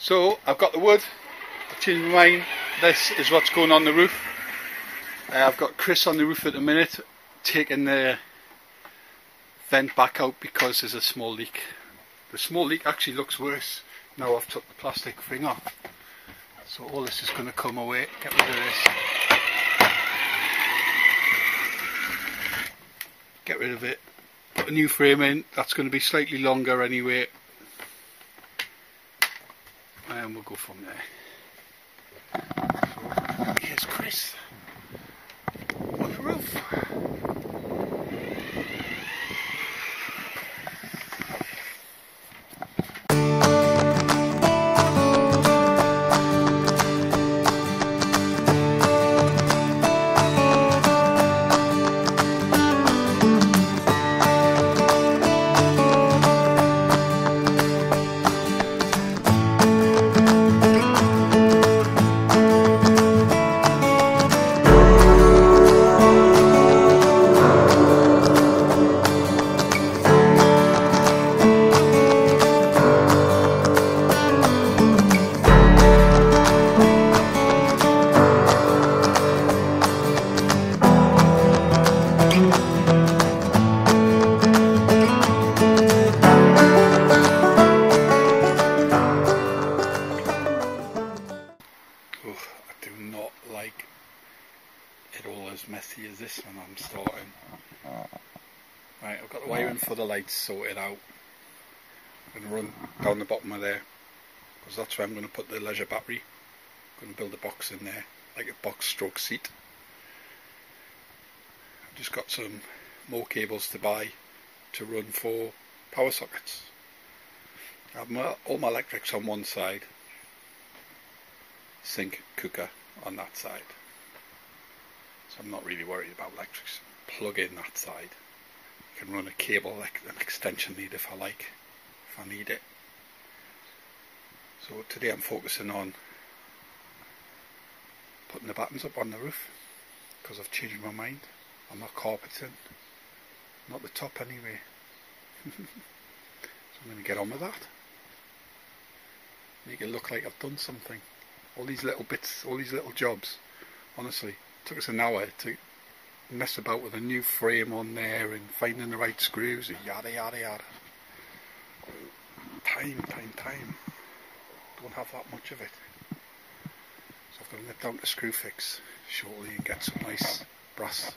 So I've got the wood, I've changed my mind. This is what's going on the roof. I've got Chris on the roof at the minute, taking the vent back out because there's a small leak. The small leak actually looks worse now I've took the plastic thing off. So all this is going to come away, get rid of this. Get rid of it, put a new frame in, that's going to be slightly longer anyway. And we'll go from there. So here's Chris on the roof. Messy as this one I'm starting. Right, I've got the wiring for the lights sorted out. I'm going to run down the bottom of there because that's where I'm going to put the leisure battery. I'm going to build a box in there, like a box stroke seat. I've just got some more cables to buy to run for power sockets. I have all my electrics on one side, sink, cooker on that side. So I'm not really worried about electrics. Plug in that side. I can run a cable, like an extension lead if I like, if I need it. So today I'm focusing on putting the battens up on the roof because I've changed my mind. I'm not carpeting, not the top anyway. So I'm going to get on with that. Make it look like I've done something. All these little bits, all these little jobs, honestly. Took us an hour to mess about with a new frame on there and finding the right screws and yada yada yada. Time. Don't have that much of it. So I've got to nip down to Screwfix shortly and get some nice brass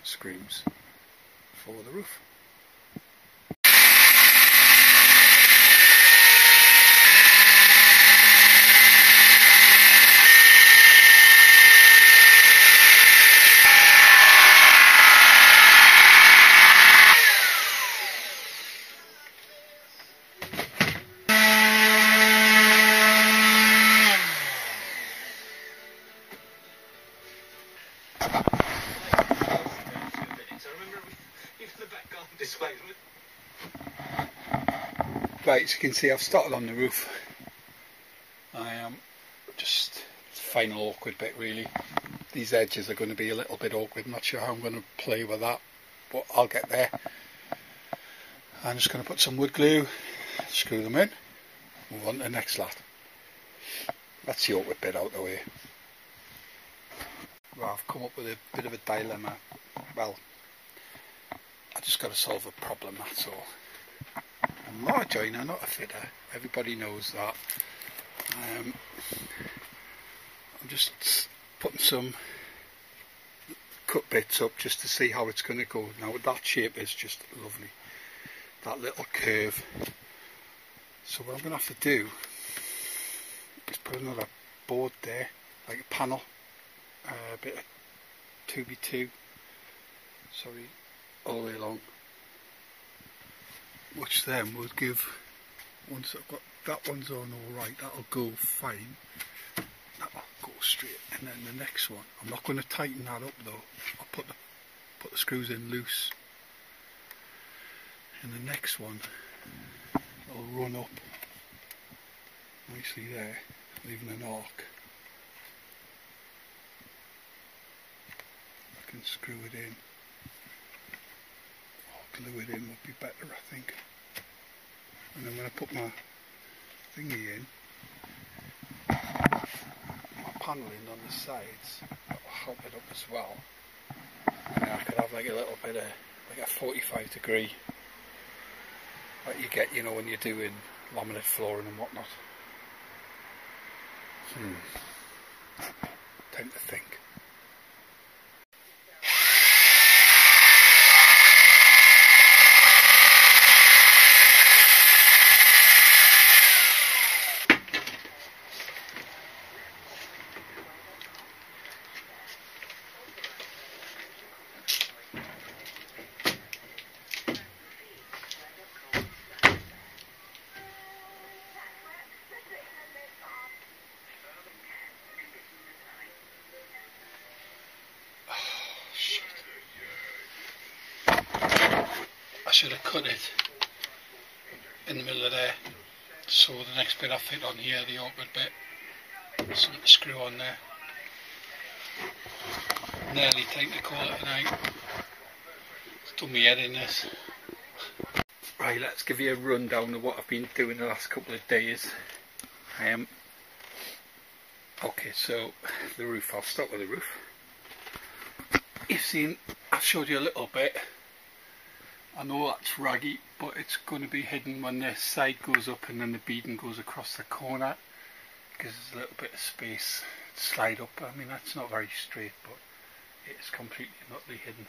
screws for the roof. Right, as you can see I've started on the roof. I am just final awkward bit really. These edges are going to be a little bit awkward, I'm not sure how I'm going to play with that, but I'll get there. I'm just going to put some wood glue, screw them in, move on to the next lot. That's the awkward bit out of the way. Well, I've come up with a bit of a dilemma. Well, I just got to solve a problem, that's all. I'm not a joiner, not a fitter, everybody knows that. I'm just putting some cut bits up just to see how it's going to go. Now that shape is just lovely, that little curve. So what I'm going to have to do is put another board there, like a panel, a bit of 2x2, sorry, all the way along. Which then will give, once I've got that one's on alright, that'll go fine, that'll go straight, and then the next one, I'm not going to tighten that up though, I'll put the screws in loose, and the next one will run up nicely there, leaving an arc. I can screw it in. Glue it in would be better, I think. And then when I put my thingy in, panelling on the sides that will help it up as well. And then I could have like a little bit of like a 45 degree that you get, you know, when you're doing laminate flooring and whatnot. Time to think. I should have cut it in the middle of there, so the next bit I fit on here, the awkward bit, something to screw on there. Nearly time to call it a night. It's done me head in this. Right, let's give you a rundown of what I've been doing the last couple of days. Okay, so the roof, I'll start with the roof. You've seen, I've showed you a little bit. I know that's raggy, but it's going to be hidden when the side goes up and then the beading goes across the corner. Gives us a little bit of space to slide up. I mean, that's not very straight, but it's completely and utterly hidden.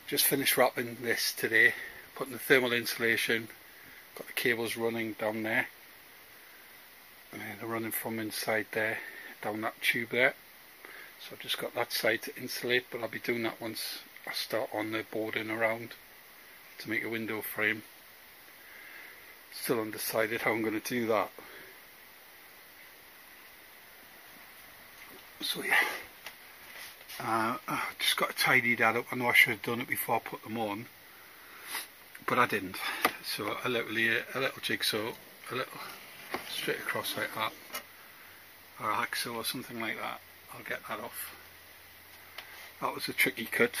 Just finished wrapping this today, putting the thermal insulation, got the cables running down there, and then they're running from inside there down that tube there. So I've just got that side to insulate, but I'll be doing that once I start on the boarding around to make a window frame. Still undecided how I'm going to do that. So yeah, I've just got to tidy that up. I know I should have done it before I put them on, but I didn't. So I literally a little jigsaw, a little straight across like that, or a hacksaw or something like that. I'll get that off. That was a tricky cut.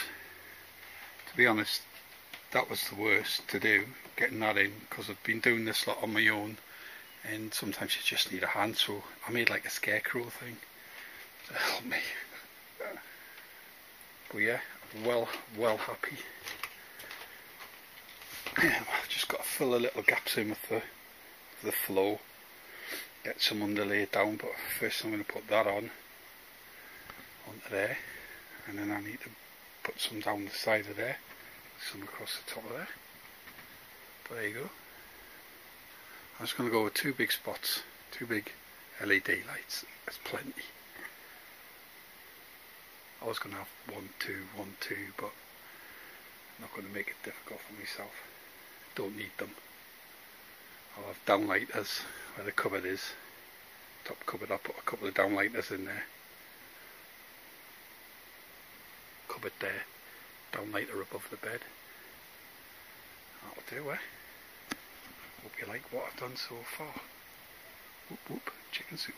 To be honest, that was the worst to do, getting that in, because I've been doing this lot on my own, and sometimes you just need a hand, so I made like a scarecrow thing to help me. But yeah, well happy. I've just got to fill the little gaps in with the flow, get some underlay down, but first I'm going to put that onto there, and then I need to put some down the side of there, some across the top of there. But there you go. I'm just going to go with two big spots, two big LED lights. That's plenty. I was going to have 1, 2, 1, 2, but I'm not going to make it difficult for myself. Don't need them. I'll have downlighters where the cupboard is. Top cupboard, I'll put a couple of downlighters in there. Cupboard there, downlighter above the bed. That'll do, eh? Hope you like what I've done so far. Whoop whoop, chicken soup.